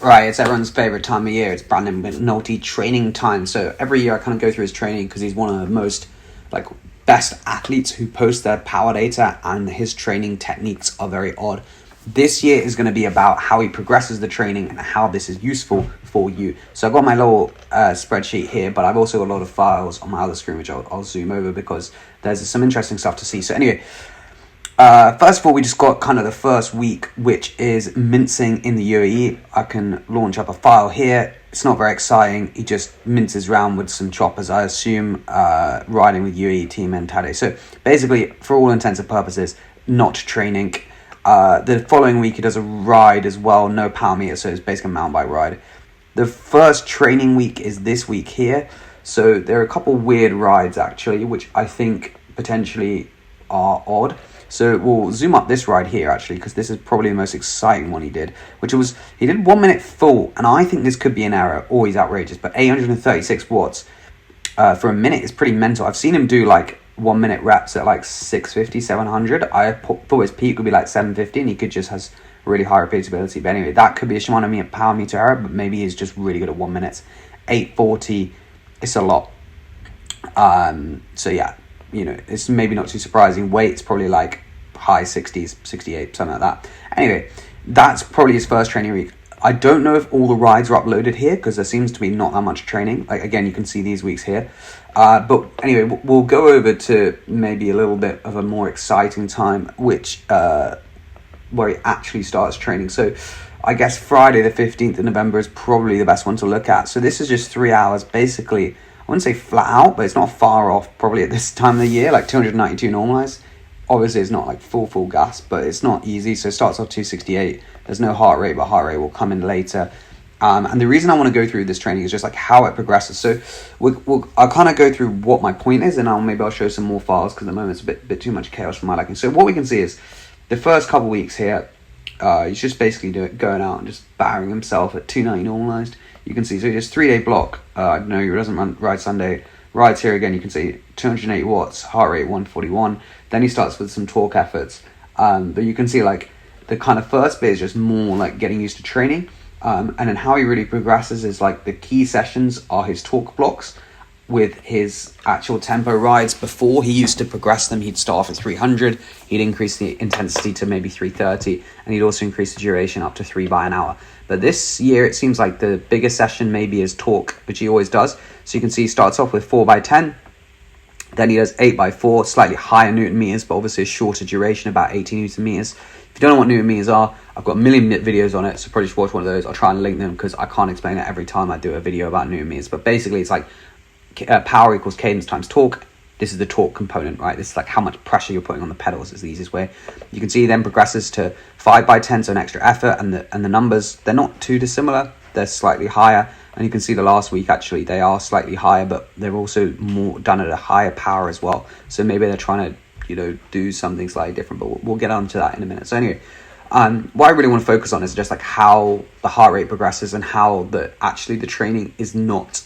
Right, it's everyone's favorite time of year. It's Brandon McNulty training time. So every year I kind of go through his training because he's one of the most like best athletes who post their power data, and his training techniques are very odd. This year is going to be about how he progresses the training and how this is useful for you. So I've got my little spreadsheet here, but I've also got a lot of files on my other screen, which I'll zoom over because there's some interesting stuff to see. So anyway, first of all, we just got kind of the first week, which is mincing in the UAE. I can launch up a file here. It's not very exciting. He just minces around with some choppers, I assume, riding with UAE team mentality. So basically, for all intents and purposes, not training. The following week, he does a ride as well, no power meter, so it's basically a mountain bike ride. The first training week is this week here. So there are a couple weird rides, actually, which I think potentially are odd. So we'll zoom up this ride here, actually, because this is probably the most exciting one he did, which was, he did 1 minute full, and I think this could be an error, or he's outrageous, but 836 watts for a minute is pretty mental. I've seen him do, like, 1 minute reps at, like, 650, 700. I thought his peak would be, like, 750, and he could just has really high repeatability. But anyway, that could be a Shimano power meter error, but maybe he's just really good at 1 minute. 840, it's a lot. So, yeah. You know, it's maybe not too surprising. Weight's probably like high 60s, 68, something like that. Anyway, that's probably his first training week. I don't know if all the rides are uploaded here because there seems to be not that much training. Like, again, you can see these weeks here. But anyway, we'll go over to maybe a little bit of a more exciting time, which where he actually starts training. So I guess Friday the 15th of November is probably the best one to look at. So this is just 3 hours, basically. I wouldn't say flat out, but it's not far off probably at this time of the year, like 292 normalized. Obviously, it's not like full gas, but it's not easy. So it starts off 268. There's no heart rate, but heart rate will come in later. And the reason I want to go through this training is just like how it progresses. So I'll kind of go through what my point is, and maybe I'll show some more files because at the moment it's a bit too much chaos for my liking. So what we can see is the first couple weeks here, he's just basically going out and just battering himself at 290 normalized. You can see, so he does 3 day block. No, he doesn't ride Sunday. Rides here again, you can see 280 watts, heart rate 141. Then he starts with some torque efforts. But you can see like the kind of first bit is just more like getting used to training. And then how he really progresses is like the key sessions are his torque blocks with his actual tempo rides. Before, he used to progress them. He'd start off at 300. He'd increase the intensity to maybe 330. And he'd also increase the duration up to 3 by an hour. But this year, it seems like the biggest session maybe is torque, which he always does. So you can see he starts off with 4 by 10. Then he does 8 by 4, slightly higher Newton meters, but obviously a shorter duration, about 80 Newton meters. If you don't know what Newton meters are, I've got a million videos on it, so probably just watch one of those. I'll try and link them because I can't explain it every time I do a video about Newton meters. But basically, it's like power equals cadence times torque. This is the torque component, right? This is like how much pressure you're putting on the pedals is the easiest way. You can see he then progresses to 5 by 10, so an extra effort, and the numbers, they're not too dissimilar. They're slightly higher, and you can see the last week, actually, they are slightly higher, but they're also more done at a higher power as well. So maybe they're trying to, you know, do something slightly different, but we'll get on to that in a minute. So anyway, what I really want to focus on is just like how the heart rate progresses and how actually the training is not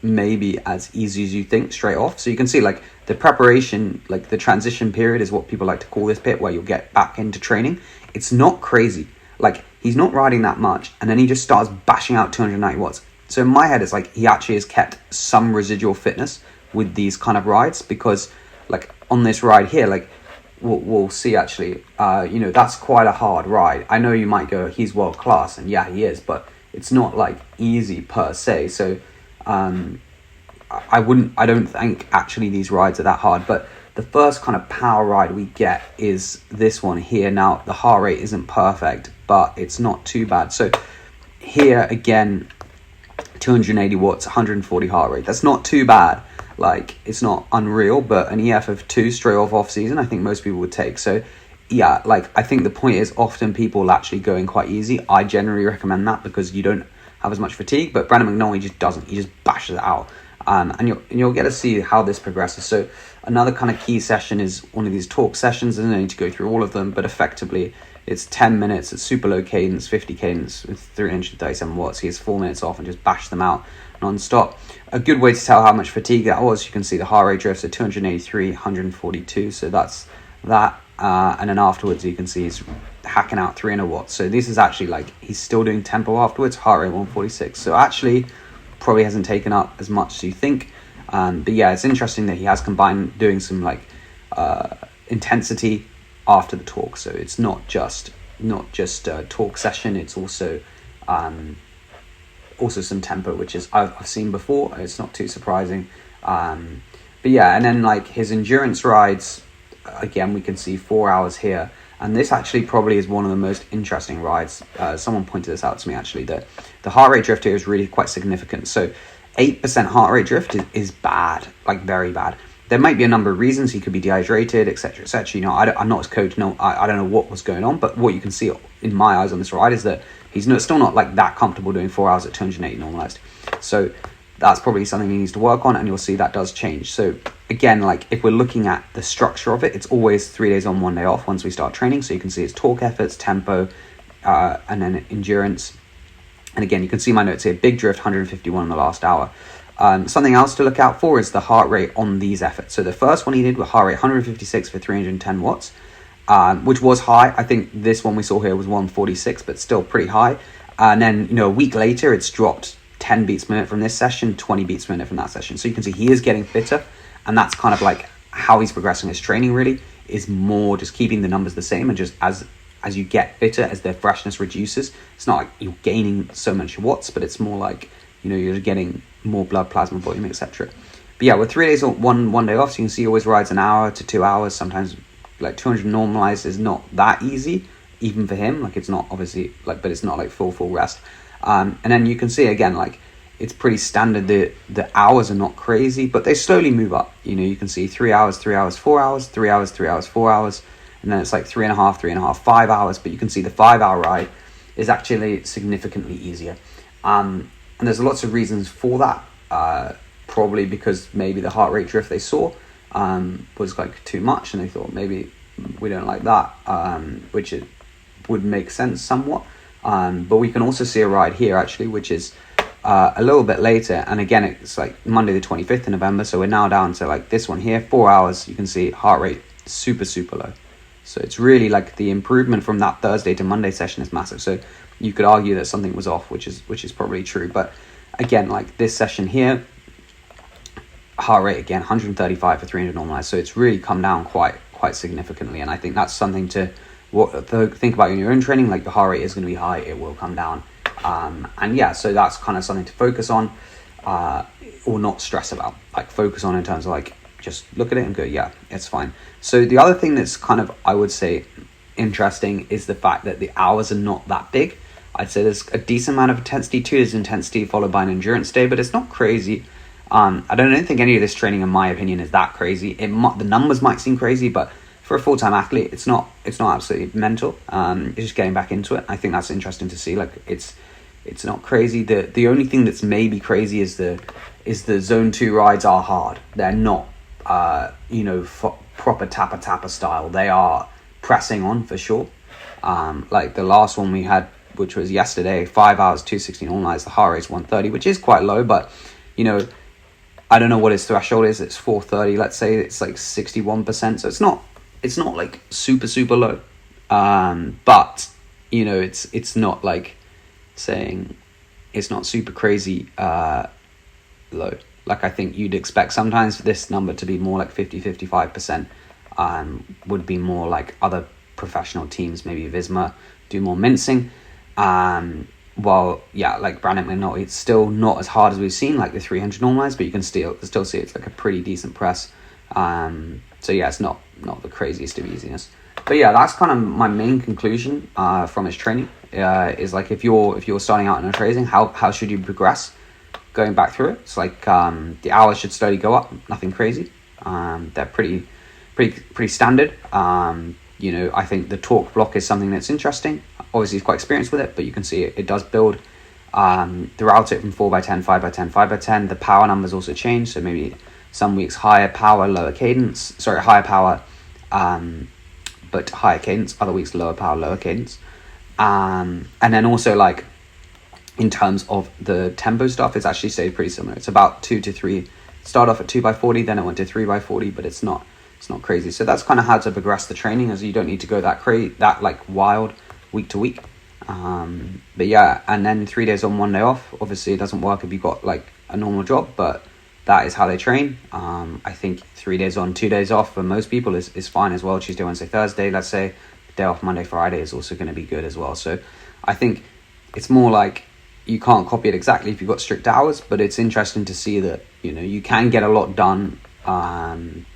maybe as easy as you think straight off. So you can see like the preparation, like the transition period is what people like to call this bit where you'll get back into training. It's not crazy. Like, he's not riding that much, and then he just starts bashing out 290 watts. So in my head, it's like he actually has kept some residual fitness with these kind of rides, because like on this ride here, like we'll see actually, you know, that's quite a hard ride. I know you might go, he's world class, and yeah, he is, but it's not like easy per se. So I don't think actually these rides are that hard, but the first kind of power ride we get is this one here. Now, the heart rate isn't perfect, but it's not too bad. So here, again, 280 watts, 140 heart rate. That's not too bad. Like, it's not unreal, but an EF of 2 straight off season, I think most people would take. So, yeah, like, I think the point is often people actually go in quite easy. I generally recommend that because you don't have as much fatigue, but Brandon McNulty just doesn't. He just bashes it out. And you'll get to see how this progresses. So another kind of key session is one of these torque sessions. I don't need to go through all of them, but effectively it's 10 minutes at super low cadence, 50 cadence with 337 watts. He has 4 minutes off and just bash them out non-stop. A good way to tell how much fatigue that was, you can see the heart rate drifts at 283, 142. So that's that. And then afterwards you can see he's hacking out 300 watts. So this is actually like, he's still doing tempo afterwards, heart rate 146. So actually probably hasn't taken up as much as you think. But yeah, it's interesting that he has combined doing some like intensity after the talk. So it's not just a talk session, it's also some tempo, which is I've seen before. It's not too surprising. But yeah, and then like his endurance rides, again, we can see 4 hours here. And this actually probably is one of the most interesting rides. Someone pointed this out to me actually, that the heart rate drift here is really quite significant. So 8% heart rate drift is bad, like very bad. There might be a number of reasons. He could be dehydrated, etc., etc. You know, I'm not his coach. No, I don't know what was going on. But what you can see in my eyes on this ride is that he's still not like that comfortable doing 4 hours at 280 normalized. So that's probably something he needs to work on, and you'll see that does change. So again, like if we're looking at the structure of it, it's always 3 days on, 1 day off once we start training. So you can see it's torque efforts, tempo, and then endurance. And again, you can see my notes here, big drift, 151 in the last hour. Something else to look out for is the heart rate on these efforts. So the first one he did with heart rate 156 for 310 watts, which was high. I think this one we saw here was 146, but still pretty high. And then, you know, a week later, it's dropped 10 beats per minute from this session, 20 beats per minute from that session. So you can see he is getting fitter, and that's kind of like how he's progressing his training, really, is more just keeping the numbers the same, and just as you get fitter, as their freshness reduces, it's not like you're gaining so much watts, but it's more like, you know, you're getting more blood plasma volume, etc. But yeah, with 3 days on, one day off, so you can see he always rides an hour to 2 hours. Sometimes like 200 normalized is not that easy, even for him. Like it's not obviously like, but it's not like full rest. And then you can see again, like it's pretty standard. The hours are not crazy, but they slowly move up. You know, you can see 3 hours, 3 hours, 4 hours, 3 hours, 3 hours, 4 hours, and then it's like 3.5, 5 hours. But you can see the 5 hour ride is actually significantly easier. And there's lots of reasons for that. Probably because maybe the heart rate drift they saw was like too much, and they thought maybe we don't like that, which it would make sense somewhat. But we can also see a ride here actually, which is a little bit later, and again it's like Monday the 25th of November, so we're now down to like this one here, 4 hours. You can see heart rate super low. So it's really like the improvement from that Thursday to Monday session is massive. So you could argue that something was off, which is probably true. But again, like this session here, heart rate again 135 for 300 normalized. So it's really come down quite significantly, and I think that's something to think about in your own training. Like the heart rate is going to be high, it will come down, and yeah, so that's kind of something to focus on, or not stress about. Like focus on in terms of like just look at it and go, yeah, it's fine. So the other thing that's kind of, I would say, interesting is the fact that the hours are not that big. I'd say there's a decent amount of intensity. 2 is intensity followed by an endurance day, but it's not crazy. I don't think any of this training, in my opinion, is that crazy. The numbers might seem crazy, but for a full-time athlete, it's not absolutely mental. It's just getting back into it. I think that's interesting to see. Like it's not crazy. The only thing that's maybe crazy is the zone 2 rides are hard. They're not proper tapper style. They are pressing on for sure. Like the last one we had, which was yesterday, 5 hours 216 normalized, the heart rate's 130, which is quite low, but you know, I don't know what his threshold is. It's 430. Let's say it's like 61%. So it's not like super low. But you know, it's not like saying it's not super crazy low. Like I think you'd expect sometimes for this number to be more like 55%. Would be more like other professional teams, maybe Visma, do more mincing. Well, yeah, like Brandon McNulty, it's still not as hard as we've seen, like the 300 normalized, but you can still see it's like a pretty decent press. So yeah, it's not the craziest of easiness. But yeah, that's kind of my main conclusion from his training. Is like if you're starting out in a training, how should you progress? Going back through it, it's like the hours should slowly go up, nothing crazy. They're pretty standard. You know, I think the torque block is something that's interesting. Obviously, he's quite experienced with it, but you can see it does build throughout it from 4x10, 5x10, 5x10. The power numbers also change, so maybe some weeks higher power, lower cadence. Sorry, higher power, but higher cadence. Other weeks lower power, lower cadence. And then also like in terms of the tempo stuff, it's actually stayed pretty similar. It's about 2 to 3. Start off at 2x40, then it went to 3x40, but it's not It's not crazy. So that's kind of how to progress the training, as you don't need to go that like wild week to week. But yeah, and then 3 days on, 1 day off. Obviously it doesn't work if you've got like a normal job, but that is how they train. I think 3 days on, 2 days off for most people is fine as well. Tuesday, Wednesday, Thursday, let's say. Day off Monday, Friday is also going to be good as well. So I think it's more like you can't copy it exactly if you've got strict hours, but it's interesting to see that, you know, you can get a lot done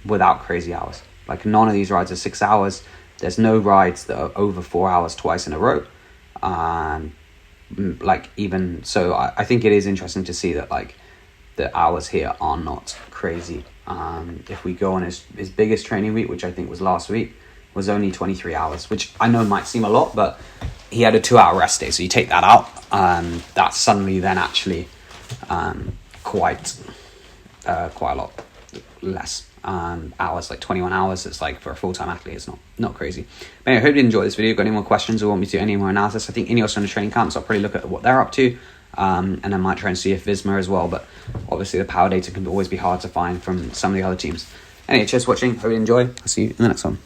without crazy hours. Like none of these rides are 6 hours. There's no rides that are over 4 hours twice in a row. Like even so, I think it is interesting to see that like the hours here are not crazy. If we go on his biggest training week, which I think was last week, was only 23 hours, which I know might seem a lot, but he had a 2-hour rest day. So you take that out, that's suddenly then actually quite a lot less hours, like 21 hours. It's like for a full-time athlete, it's not crazy. But anyway, I hope you enjoyed this video. Got any more questions or want me to do any more analysis? I think Ineos on the training camp, so I'll probably look at what they're up to, and I might try and see if Visma as well, but obviously the power data can always be hard to find from some of the other teams. Anyway, cheers for watching. Hope you enjoy. I'll see you in the next one.